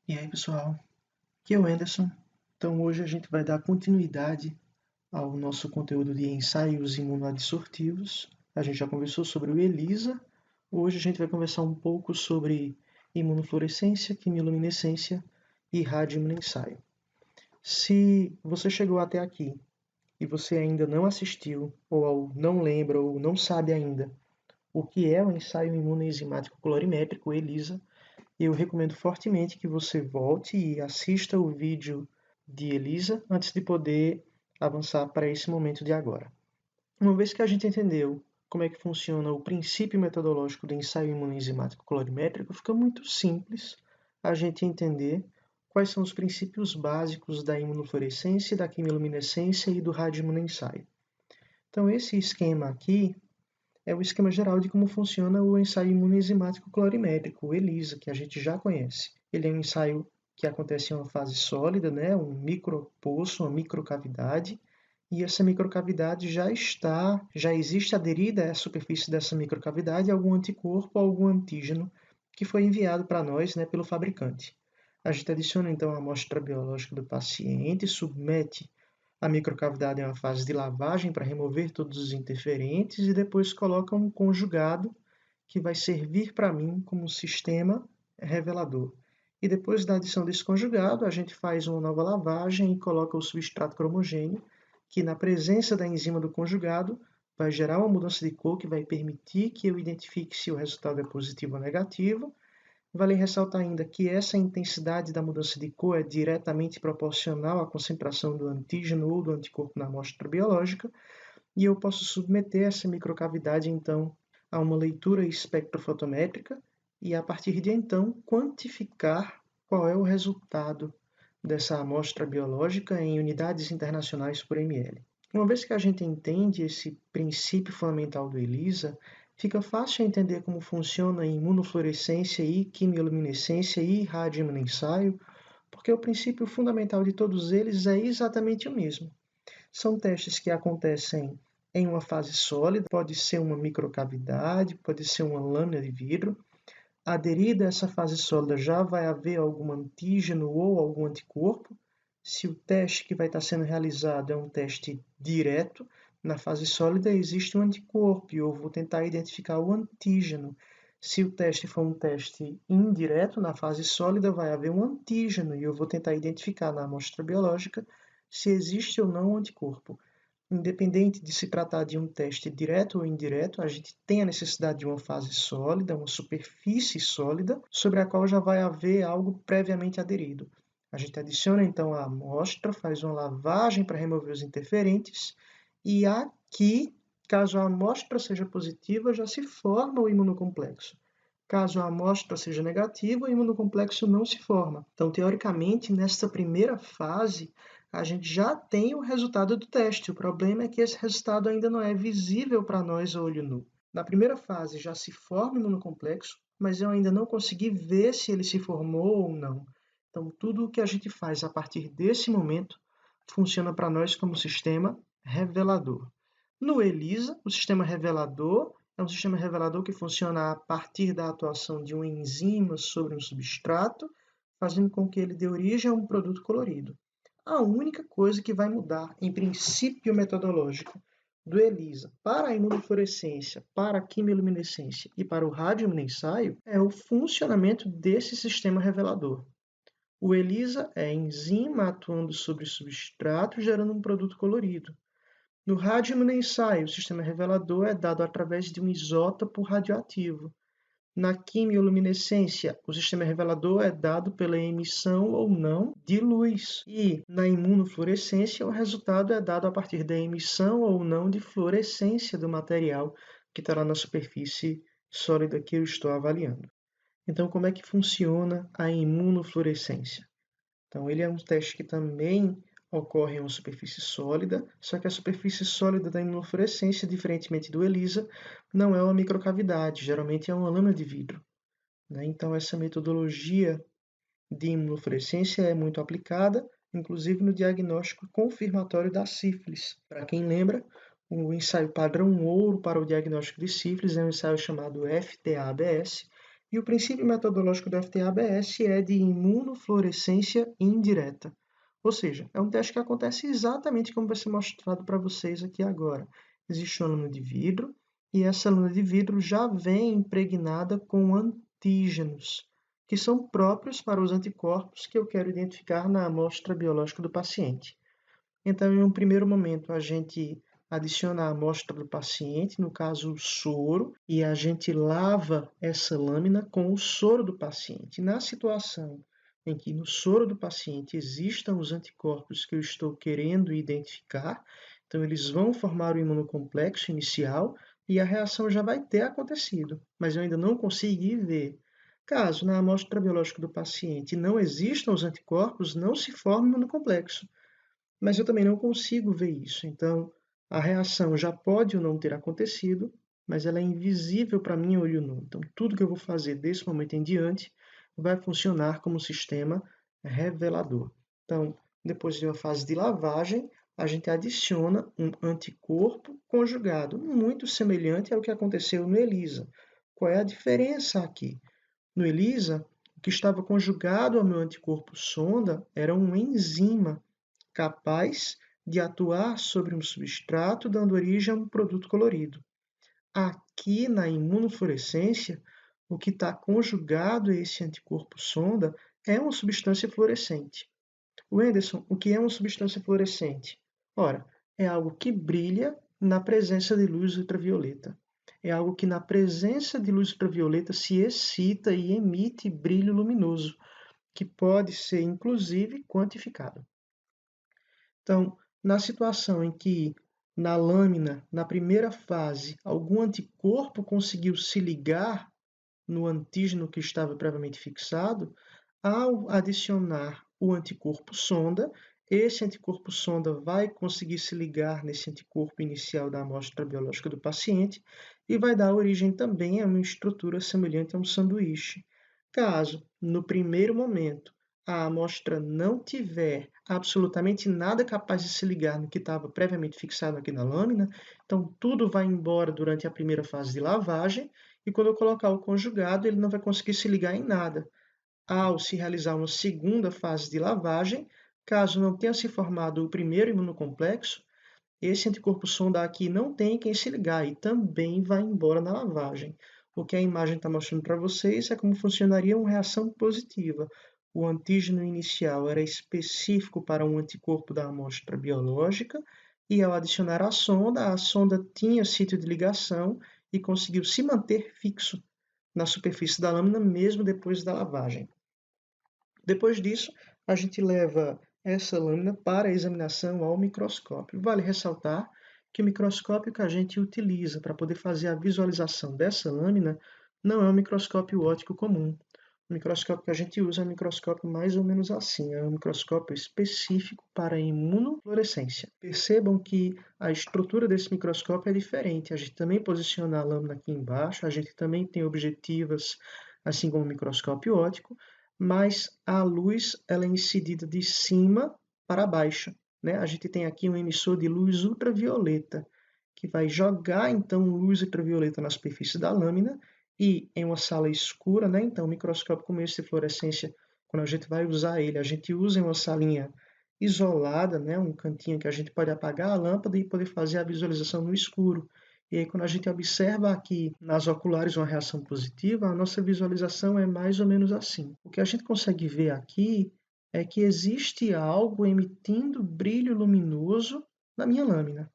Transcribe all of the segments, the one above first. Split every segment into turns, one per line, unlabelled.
E aí, pessoal, aqui é o Anderson. Então, hoje a gente vai dar continuidade ao nosso conteúdo de ensaios imunoadsortivos. A gente já conversou sobre o ELISA. Hoje a gente vai conversar um pouco sobre imunofluorescência, quimiluminescência e radioimunoensaio. Se você chegou até aqui e você ainda não assistiu, ou não lembra, ou não sabe ainda o que é o ensaio imunoenzimático colorimétrico, ELISA, eu recomendo fortemente que você volte e assista o vídeo de Elisa antes de poder avançar para esse momento de agora. Uma vez que a gente entendeu como é que funciona o princípio metodológico do ensaio imunoenzimático colorimétrico, fica muito simples a gente entender quais são os princípios básicos da imunofluorescência, da quimiluminescência e do radioimunoensaio. Então, esse esquema aqui é o esquema geral de como funciona o ensaio imunoenzimático colorimétrico, o ELISA, que a gente já conhece. Ele é um ensaio que acontece em uma fase sólida, né, um micropoço, uma microcavidade, e essa microcavidade já existe aderida à superfície dessa microcavidade algum anticorpo, algum antígeno que foi enviado para nós, né, pelo fabricante. A gente adiciona então a amostra biológica do paciente, submete a microcavidade em uma fase de lavagem para remover todos os interferentes e depois coloca um conjugado que vai servir para mim como sistema revelador. E depois da adição desse conjugado, a gente faz uma nova lavagem e coloca o substrato cromogêneo, que na presença da enzima do conjugado vai gerar uma mudança de cor que vai permitir que eu identifique se o resultado é positivo ou negativo. Vale ressaltar ainda que essa intensidade da mudança de cor é diretamente proporcional à concentração do antígeno ou do anticorpo na amostra biológica, e eu posso submeter essa microcavidade, então, a uma leitura espectrofotométrica e, a partir de então, quantificar qual é o resultado dessa amostra biológica em unidades internacionais por ml. Uma vez que a gente entende esse princípio fundamental do ELISA, fica fácil entender como funciona a imunofluorescência e quimiluminescência e radioimunoensaio, porque o princípio fundamental de todos eles é exatamente o mesmo. São testes que acontecem em uma fase sólida, pode ser uma microcavidade, pode ser uma lâmina de vidro. Aderida a essa fase sólida já vai haver algum antígeno ou algum anticorpo. Se o teste que vai estar sendo realizado é um teste direto, na fase sólida existe um anticorpo e eu vou tentar identificar o antígeno. Se o teste for um teste indireto, na fase sólida vai haver um antígeno e eu vou tentar identificar na amostra biológica se existe ou não um anticorpo. Independente de se tratar de um teste direto ou indireto, a gente tem a necessidade de uma fase sólida, uma superfície sólida, sobre a qual já vai haver algo previamente aderido. A gente adiciona então a amostra, faz uma lavagem para remover os interferentes, e aqui, caso a amostra seja positiva, já se forma o imunocomplexo. Caso a amostra seja negativa, o imunocomplexo não se forma. Então, teoricamente, nessa primeira fase, a gente já tem o resultado do teste. O problema é que esse resultado ainda não é visível para nós a olho nu. Na primeira fase já se forma o imunocomplexo, mas eu ainda não consegui ver se ele se formou ou não. Então, tudo o que a gente faz a partir desse momento funciona para nós como sistema revelador. No ELISA, o sistema revelador é um sistema revelador que funciona a partir da atuação de uma enzima sobre um substrato, fazendo com que ele dê origem a um produto colorido. A única coisa que vai mudar, em princípio metodológico, do ELISA para a imunofluorescência, para a quimiluminescência e para o radioimunoensaio é o funcionamento desse sistema revelador. O ELISA é a enzima atuando sobre o substrato, gerando um produto colorido. No radioimunoensaio, o sistema revelador é dado através de um isótopo radioativo. Na quimioluminescência, o sistema revelador é dado pela emissão ou não de luz. E na imunofluorescência, o resultado é dado a partir da emissão ou não de fluorescência do material que está lá na superfície sólida que eu estou avaliando. Então, como é que funciona a imunofluorescência? Então, ele é um teste que também ocorre em uma superfície sólida, só que a superfície sólida da imunofluorescência, diferentemente do ELISA, não é uma microcavidade, geralmente é uma lâmina de vidro. Então, essa metodologia de imunofluorescência é muito aplicada, inclusive no diagnóstico confirmatório da sífilis. Para quem lembra, o ensaio padrão ouro para o diagnóstico de sífilis é um ensaio chamado FTABS, E o princípio metodológico do FT-ABS é de imunofluorescência indireta. Ou seja, é um teste que acontece exatamente como vai ser mostrado para vocês aqui agora. Existe uma lâmina de vidro e essa lâmina de vidro já vem impregnada com antígenos, que são próprios para os anticorpos que eu quero identificar na amostra biológica do paciente. Então, em um primeiro momento, a gente adiciona a amostra do paciente, no caso o soro, e a gente lava essa lâmina com o soro do paciente. Na situação em que no soro do paciente existam os anticorpos que eu estou querendo identificar, então eles vão formar o imunocomplexo inicial e a reação já vai ter acontecido, mas eu ainda não consegui ver. Caso na amostra biológica do paciente não existam os anticorpos, não se forma o imunocomplexo, mas eu também não consigo ver isso. Então, a reação já pode ou não ter acontecido, mas ela é invisível para mim olho nu. Então, tudo que eu vou fazer desse momento em diante vai funcionar como um sistema revelador. Então, depois de uma fase de lavagem, a gente adiciona um anticorpo conjugado, muito semelhante ao que aconteceu no ELISA. Qual é a diferença aqui? No ELISA, o que estava conjugado ao meu anticorpo sonda era uma enzima capaz de atuar sobre um substrato, dando origem a um produto colorido. Aqui na imunofluorescência, o que está conjugado a esse anticorpo sonda é uma substância fluorescente. Wenderson, o que é uma substância fluorescente? Ora, é algo que brilha na presença de luz ultravioleta. É algo que na presença de luz ultravioleta se excita e emite brilho luminoso, que pode ser inclusive quantificado. Então, na situação em que na lâmina, na primeira fase, algum anticorpo conseguiu se ligar no antígeno que estava previamente fixado, ao adicionar o anticorpo sonda, esse anticorpo sonda vai conseguir se ligar nesse anticorpo inicial da amostra biológica do paciente e vai dar origem também a uma estrutura semelhante a um sanduíche. Caso, no primeiro momento, a amostra não tiver absolutamente nada capaz de se ligar no que estava previamente fixado aqui na lâmina, então tudo vai embora durante a primeira fase de lavagem e quando eu colocar o conjugado, ele não vai conseguir se ligar em nada. Ao se realizar uma segunda fase de lavagem, caso não tenha se formado o primeiro imunocomplexo, esse anticorpo sonda aqui não tem quem se ligar e também vai embora na lavagem. O que a imagem está mostrando para vocês é como funcionaria uma reação positiva. O antígeno inicial era específico para um anticorpo da amostra biológica e ao adicionar a sonda tinha sítio de ligação e conseguiu se manter fixo na superfície da lâmina mesmo depois da lavagem. Depois disso, a gente leva essa lâmina para examinação ao microscópio. Vale ressaltar que o microscópio que a gente utiliza para poder fazer a visualização dessa lâmina não é um microscópio óptico comum. O microscópio que a gente usa é um microscópio mais ou menos assim, é um microscópio específico para imunofluorescência. Percebam que a estrutura desse microscópio é diferente. A gente também posiciona a lâmina aqui embaixo, a gente também tem objetivas, assim como o microscópio óptico, mas a luz ela é incidida de cima para baixo, né? A gente tem aqui um emissor de luz ultravioleta, que vai jogar então luz ultravioleta na superfície da lâmina e em uma sala escura, né? Então, um microscópio como esse de fluorescência, quando a gente vai usar ele, a gente usa em uma salinha isolada, né? Um cantinho que a gente pode apagar a lâmpada e poder fazer a visualização no escuro. E aí, quando a gente observa aqui nas oculares uma reação positiva, a nossa visualização é mais ou menos assim. O que a gente consegue ver aqui é que existe algo emitindo brilho luminoso na minha lâmina.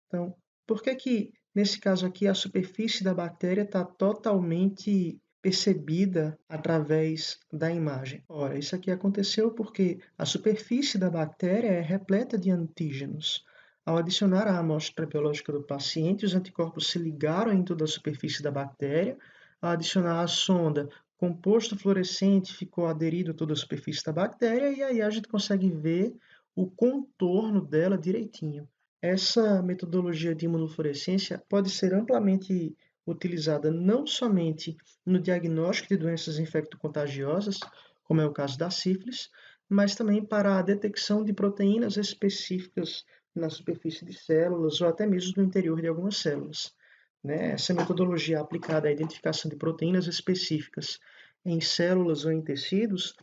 Então, por que que, nesse caso aqui, a superfície da bactéria está totalmente percebida através da imagem? Ora, isso aqui aconteceu porque a superfície da bactéria é repleta de antígenos. Ao adicionar a amostra biológica do paciente, os anticorpos se ligaram em toda a superfície da bactéria. Ao adicionar a sonda, o composto fluorescente ficou aderido a toda a superfície da bactéria e aí a gente consegue ver o contorno dela direitinho. Essa metodologia de imunofluorescência pode ser amplamente utilizada não somente no diagnóstico de doenças infecto-contagiosas, como é o caso da sífilis, mas também para a detecção de proteínas específicas na superfície de células ou até mesmo no interior de algumas células. né? Essa metodologia aplicada à identificação de proteínas específicas em células ou em tecidos,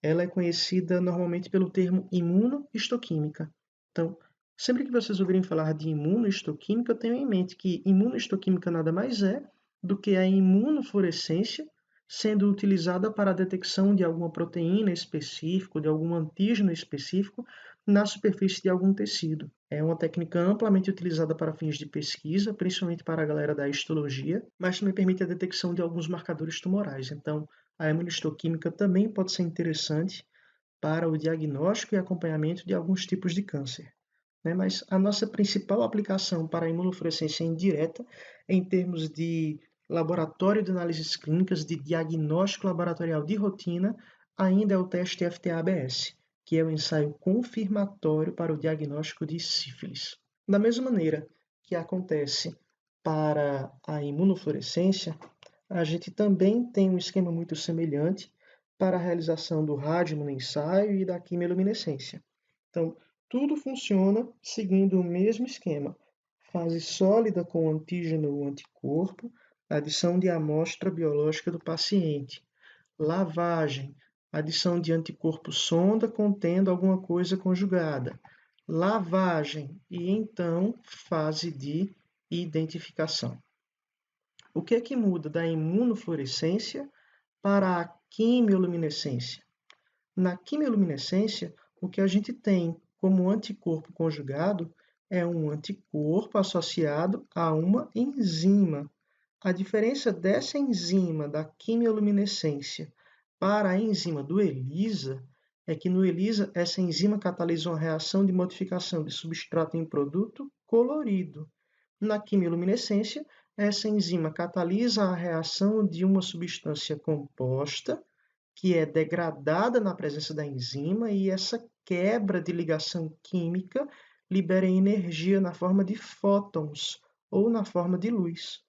ela é conhecida normalmente pelo termo imunohistoquímica. Então, sempre que vocês ouvirem falar de imunohistoquímica, tenham em mente que imunohistoquímica nada mais é do que a imunofluorescência sendo utilizada para a detecção de alguma proteína específica, de algum antígeno específico na superfície de algum tecido. É uma técnica amplamente utilizada para fins de pesquisa, principalmente para a galera da histologia, mas também permite a detecção de alguns marcadores tumorais. Então, a imunistoquímica também pode ser interessante para o diagnóstico e acompanhamento de alguns tipos de câncer, né? Mas a nossa principal aplicação para a imunofluorescência indireta, em termos de laboratório de análises clínicas, de diagnóstico laboratorial de rotina, ainda é o teste FTA-ABS, que é o ensaio confirmatório para o diagnóstico de sífilis. Da mesma maneira que acontece para a imunofluorescência, a gente também tem um esquema muito semelhante para a realização do radioimunoensaio e da quimioluminescência. Então, tudo funciona seguindo o mesmo esquema. Fase sólida com antígeno ou anticorpo, adição de amostra biológica do paciente. Lavagem, adição de anticorpo sonda contendo alguma coisa conjugada. Lavagem e então fase de identificação. O que é que muda da imunofluorescência para a quimioluminescência? Na quimioluminescência, o que a gente tem como anticorpo conjugado é um anticorpo associado a uma enzima. A diferença dessa enzima da quimioluminescência para a enzima do ELISA é que no ELISA essa enzima catalisa uma reação de modificação de substrato em produto colorido. Na quimioluminescência, essa enzima catalisa a reação de uma substância composta que é degradada na presença da enzima e essa quebra de ligação química libera energia na forma de fótons ou na forma de luz.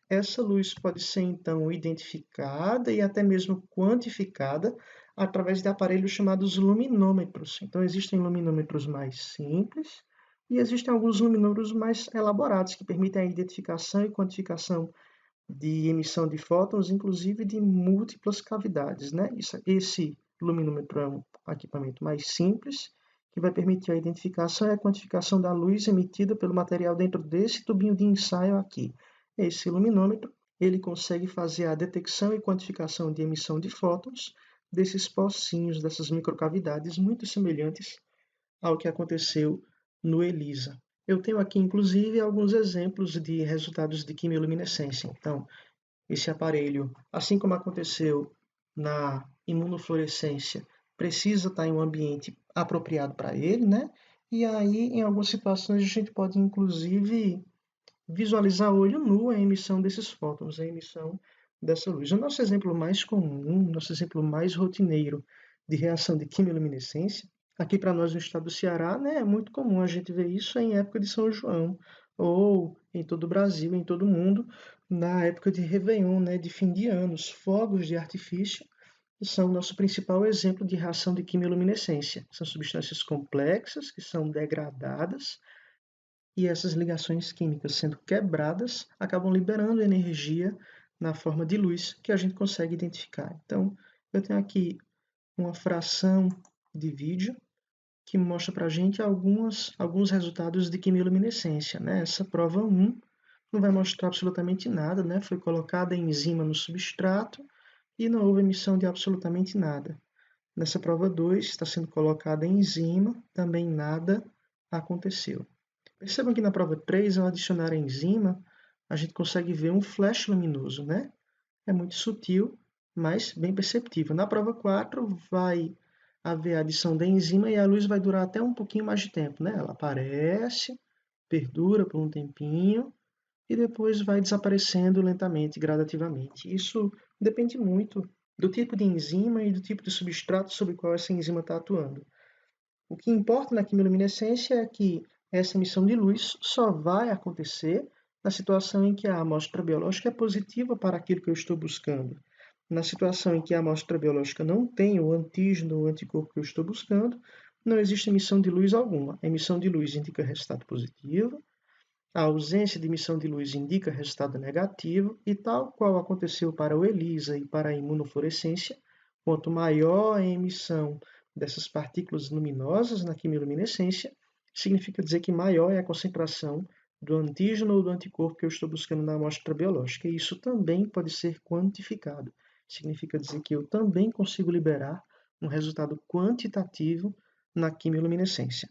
Essa luz pode ser então identificada e até mesmo quantificada através de aparelhos chamados luminômetros. Então existem luminômetros mais simples e existem alguns luminômetros mais elaborados que permitem a identificação e quantificação de emissão de fótons, inclusive de múltiplas cavidades, né? Esse luminômetro é um equipamento mais simples, que vai permitir a identificação e a quantificação da luz emitida pelo material dentro desse tubinho de ensaio aqui. Esse luminômetro, ele consegue fazer a detecção e quantificação de emissão de fótons desses pocinhos, dessas microcavidades muito semelhantes ao que aconteceu no ELISA. Eu tenho aqui, inclusive, alguns exemplos de resultados de quimioluminescência. Então, esse aparelho, assim como aconteceu na imunofluorescência, precisa estar em um ambiente apropriado para ele, né? E aí, em algumas situações, a gente pode, inclusive, visualizar a olho nu a emissão desses fótons, a emissão dessa luz. O nosso exemplo mais comum, nosso exemplo mais rotineiro de reação de quimioluminescência, aqui para nós no estado do Ceará, né, é muito comum a gente ver isso em época de São João, ou em todo o Brasil, em todo o mundo, na época de Réveillon, né, de fim de ano, os fogos de artifício são o nosso principal exemplo de reação de quimioluminescência. São substâncias complexas que são degradadas e essas ligações químicas sendo quebradas acabam liberando energia na forma de luz que a gente consegue identificar. Então, eu tenho aqui uma fração de vídeo que mostra para a gente alguns resultados de quimioluminescência, né? Essa prova 1 não vai mostrar absolutamente nada, né? Foi colocada a enzima no substrato e não houve emissão de absolutamente nada. Nessa prova 2 está sendo colocada a enzima, também nada aconteceu. Percebam que na prova 3, ao adicionar a enzima, a gente consegue ver um flash luminoso, né? É muito sutil, mas bem perceptível. Na prova 4, vai haver a adição da enzima e a luz vai durar até um pouquinho mais de tempo, né? Ela aparece, perdura por um tempinho e depois vai desaparecendo lentamente, gradativamente. Isso depende muito do tipo de enzima e do tipo de substrato sobre o qual essa enzima está atuando. O que importa na quimioluminescência é que essa emissão de luz só vai acontecer na situação em que a amostra biológica é positiva para aquilo que eu estou buscando. Na situação em que a amostra biológica não tem o antígeno ou anticorpo que eu estou buscando, não existe emissão de luz alguma. A emissão de luz indica resultado positivo. A ausência de emissão de luz indica resultado negativo e, tal qual aconteceu para o ELISA e para a imunofluorescência, quanto maior a emissão dessas partículas luminosas na quimiluminescência, significa dizer que maior é a concentração do antígeno ou do anticorpo que eu estou buscando na amostra biológica. E isso também pode ser quantificado. Significa dizer que eu também consigo liberar um resultado quantitativo na quimiluminescência.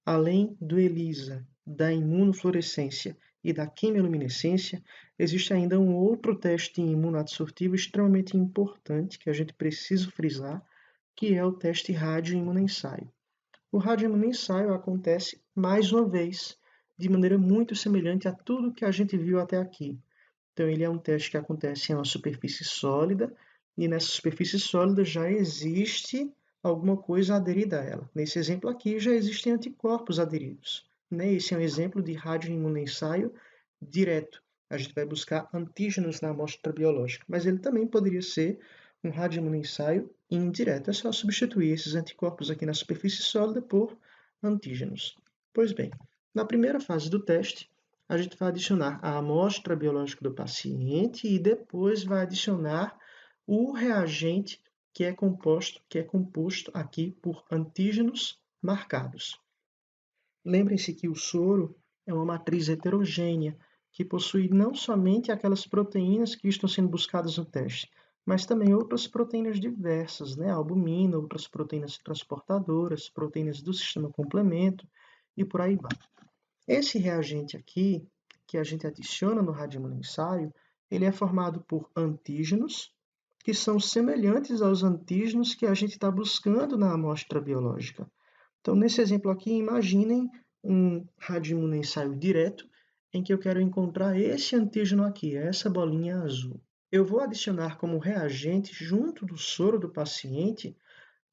Além do ELISA, da imunofluorescência e da quimiluminescência, existe ainda um outro teste imunoadsortivo extremamente importante que a gente precisa frisar, que é o teste radioimunoensaio. O radioimunoensaio acontece, mais uma vez, de maneira muito semelhante a tudo que a gente viu até aqui. Então, ele é um teste que acontece em uma superfície sólida, e nessa superfície sólida já existe alguma coisa aderida a ela. Nesse exemplo aqui, já existem anticorpos aderidos. Esse é um exemplo de radioimunoensaio direto. A gente vai buscar antígenos na amostra biológica, mas ele também poderia ser um radioimunoensaio indireto. É só substituir esses anticorpos aqui na superfície sólida por antígenos. Pois bem, na primeira fase do teste, a gente vai adicionar a amostra biológica do paciente e depois vai adicionar o reagente que é composto aqui por antígenos marcados. Lembrem-se que o soro é uma matriz heterogênea que possui não somente aquelas proteínas que estão sendo buscadas no teste, mas também outras proteínas diversas, né? Albumina, outras proteínas transportadoras, proteínas do sistema complemento e por aí vai. Esse reagente aqui, que a gente adiciona no radioimunoensaio, ele é formado por antígenos, que são semelhantes aos antígenos que a gente está buscando na amostra biológica. Então, nesse exemplo aqui, imaginem um radioimunoensaio direto, em que eu quero encontrar esse antígeno aqui, essa bolinha azul. Eu vou adicionar como reagente, junto do soro do paciente,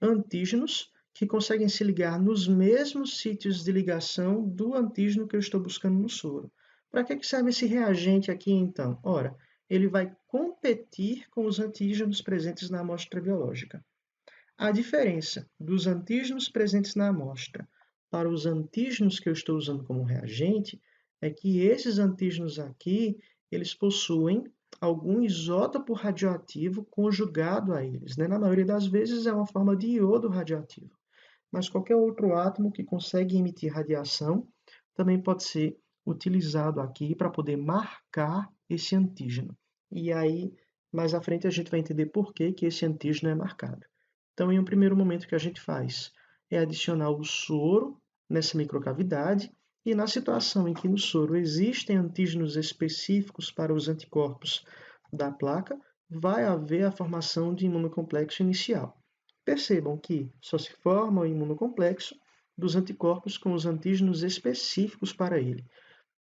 antígenos que conseguem se ligar nos mesmos sítios de ligação do antígeno que eu estou buscando no soro. Para que serve esse reagente aqui, então? Ora, ele vai competir com os antígenos presentes na amostra biológica. A diferença dos antígenos presentes na amostra para os antígenos que eu estou usando como reagente é que esses antígenos aqui, eles possuem algum isótopo radioativo conjugado a eles, né? Na maioria das vezes é uma forma de iodo radioativo, mas qualquer outro átomo que consegue emitir radiação também pode ser utilizado aqui para poder marcar esse antígeno. E aí, mais à frente, a gente vai entender por que esse antígeno é marcado. Então, em um primeiro momento, o que a gente faz é adicionar o soro nessa microcavidade, e na situação em que no soro existem antígenos específicos para os anticorpos da placa, vai haver a formação de imunocomplexo inicial. Percebam que só se forma o imunocomplexo dos anticorpos com os antígenos específicos para ele.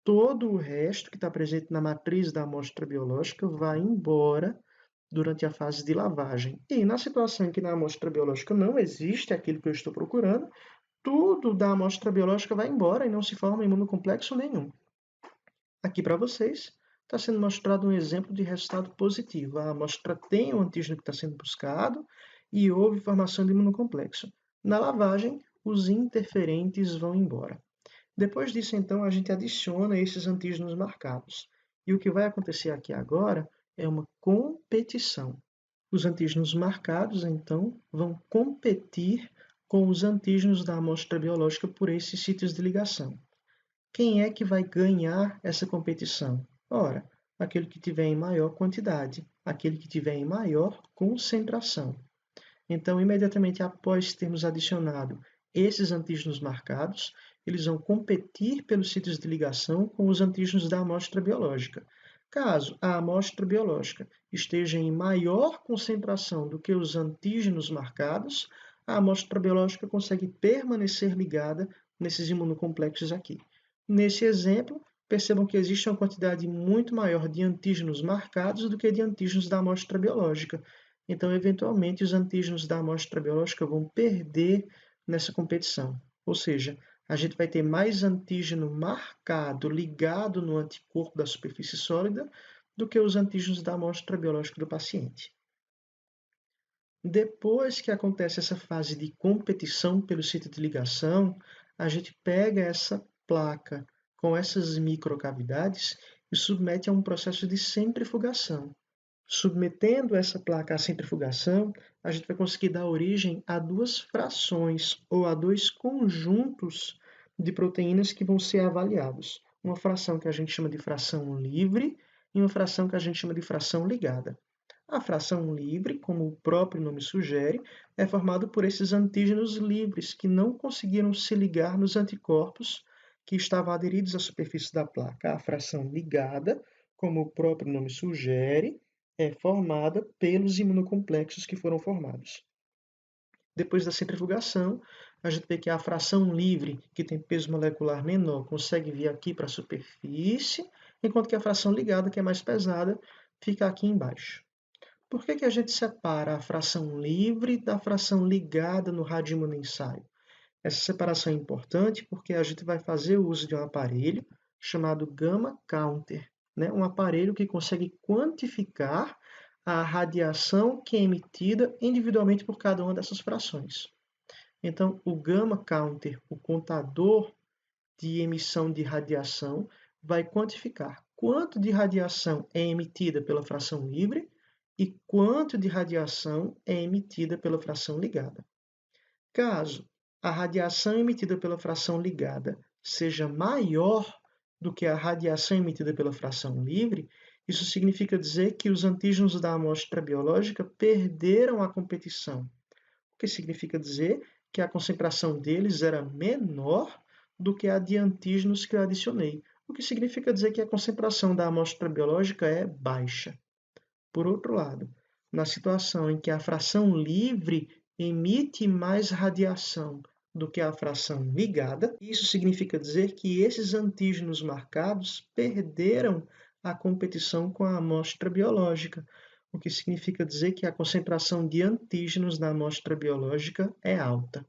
Todo o resto que está presente na matriz da amostra biológica vai embora durante a fase de lavagem. E na situação em que na amostra biológica não existe aquilo que eu estou procurando, tudo da amostra biológica vai embora e não se forma imunocomplexo nenhum. Aqui para vocês está sendo mostrado um exemplo de resultado positivo. A amostra tem o antígeno que está sendo buscado e houve formação de imunocomplexo. Na lavagem, os interferentes vão embora. Depois disso, então, a gente adiciona esses antígenos marcados. E o que vai acontecer aqui agora é uma competição. Os antígenos marcados, então, vão competir com os antígenos da amostra biológica por esses sítios de ligação. Quem é que vai ganhar essa competição? Ora, aquele que tiver em maior quantidade, aquele que tiver em maior concentração. Então, imediatamente após termos adicionado esses antígenos marcados, eles vão competir pelos sítios de ligação com os antígenos da amostra biológica. Caso a amostra biológica esteja em maior concentração do que os antígenos marcados, a amostra biológica consegue permanecer ligada nesses imunocomplexos aqui. Nesse exemplo, percebam que existe uma quantidade muito maior de antígenos marcados do que de antígenos da amostra biológica. Então, eventualmente, os antígenos da amostra biológica vão perder nessa competição. Ou seja, a gente vai ter mais antígeno marcado, ligado no anticorpo da superfície sólida, do que os antígenos da amostra biológica do paciente. Depois que acontece essa fase de competição pelo sítio de ligação, a gente pega essa placa com essas microcavidades e submete a um processo de centrifugação. Submetendo essa placa à centrifugação, a gente vai conseguir dar origem a duas frações ou a dois conjuntos de proteínas que vão ser avaliados. Uma fração que a gente chama de fração livre e uma fração que a gente chama de fração ligada. A fração livre, como o próprio nome sugere, é formada por esses antígenos livres que não conseguiram se ligar nos anticorpos que estavam aderidos à superfície da placa. A fração ligada, como o próprio nome sugere, é formada pelos imunocomplexos que foram formados. Depois da centrifugação, a gente vê que a fração livre, que tem peso molecular menor, consegue vir aqui para a superfície, enquanto que a fração ligada, que é mais pesada, fica aqui embaixo. Por que a gente separa a fração livre da fração ligada no radioimunoensaio? Essa separação é importante porque a gente vai fazer uso de um aparelho chamado Gamma Counter, né? Um aparelho que consegue quantificar a radiação que é emitida individualmente por cada uma dessas frações. Então, o Gamma Counter, o contador de emissão de radiação, vai quantificar quanto de radiação é emitida pela fração livre e quanto de radiação é emitida pela fração ligada. Caso a radiação emitida pela fração ligada seja maior do que a radiação emitida pela fração livre, isso significa dizer que os antígenos da amostra biológica perderam a competição, o que significa dizer que a concentração deles era menor do que a de antígenos que eu adicionei, o que significa dizer que a concentração da amostra biológica é baixa. Por outro lado, na situação em que a fração livre emite mais radiação do que a fração ligada, isso significa dizer que esses antígenos marcados perderam a competição com a amostra biológica, o que significa dizer que a concentração de antígenos na amostra biológica é alta.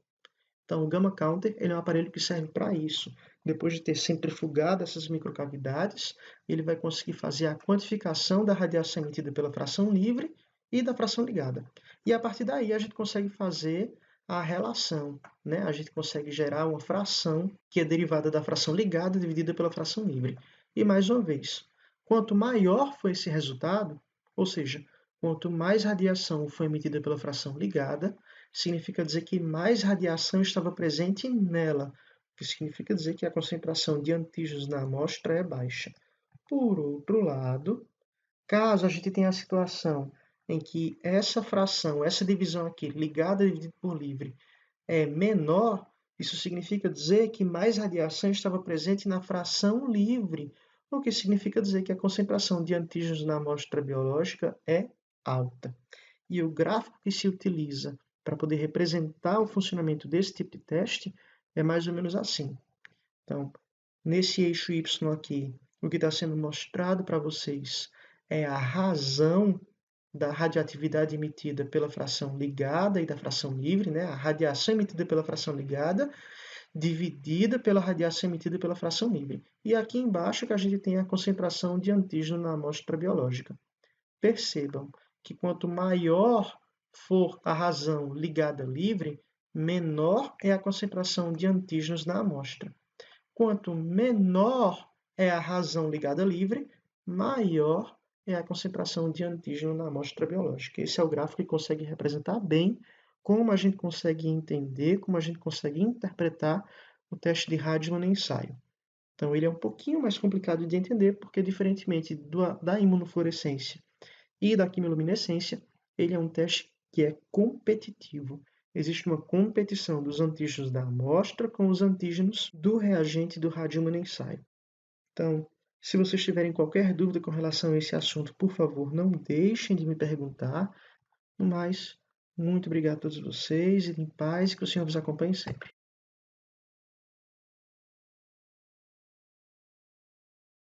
Então, o Gamma Counter ele é um aparelho que serve para isso. Depois de ter centrifugado essas microcavidades, ele vai conseguir fazer a quantificação da radiação emitida pela fração livre e da fração ligada. E a partir daí a gente consegue fazer a relação, né? A gente consegue gerar uma fração que é derivada da fração ligada dividida pela fração livre. E mais uma vez, quanto maior for esse resultado, ou seja, quanto mais radiação foi emitida pela fração ligada, significa dizer que mais radiação estava presente nela, o que significa dizer que a concentração de antígenos na amostra é baixa. Por outro lado, caso a gente tenha a situação em que essa fração, essa divisão aqui, ligada dividida por livre, é menor, isso significa dizer que mais radiação estava presente na fração livre, o que significa dizer que a concentração de antígenos na amostra biológica é alta. E o gráfico que se utiliza para poder representar o funcionamento desse tipo de teste é mais ou menos assim. Então, nesse eixo Y aqui, o que está sendo mostrado para vocês é a razão da radioatividade emitida pela fração ligada e da fração livre, né? A radiação emitida pela fração ligada dividida pela radiação emitida pela fração livre. E aqui embaixo que a gente tem a concentração de antígeno na amostra biológica. Percebam que quanto maior for a razão ligada livre, menor é a concentração de antígenos na amostra. Quanto menor é a razão ligada livre, maior é a concentração de antígeno na amostra biológica. Esse é o gráfico que consegue representar bem como a gente consegue entender, como a gente consegue interpretar o teste de Raman no ensaio. Então, ele é um pouquinho mais complicado de entender, porque, diferentemente da imunofluorescência e da quimiluminescência, ele é um teste que é competitivo. Existe uma competição dos antígenos da amostra com os antígenos do reagente do radioimunoensaio. Então, se vocês tiverem qualquer dúvida com relação a esse assunto, por favor, não deixem de me perguntar. Mas, muito obrigado a todos vocês, e em paz, que o Senhor vos acompanhe sempre.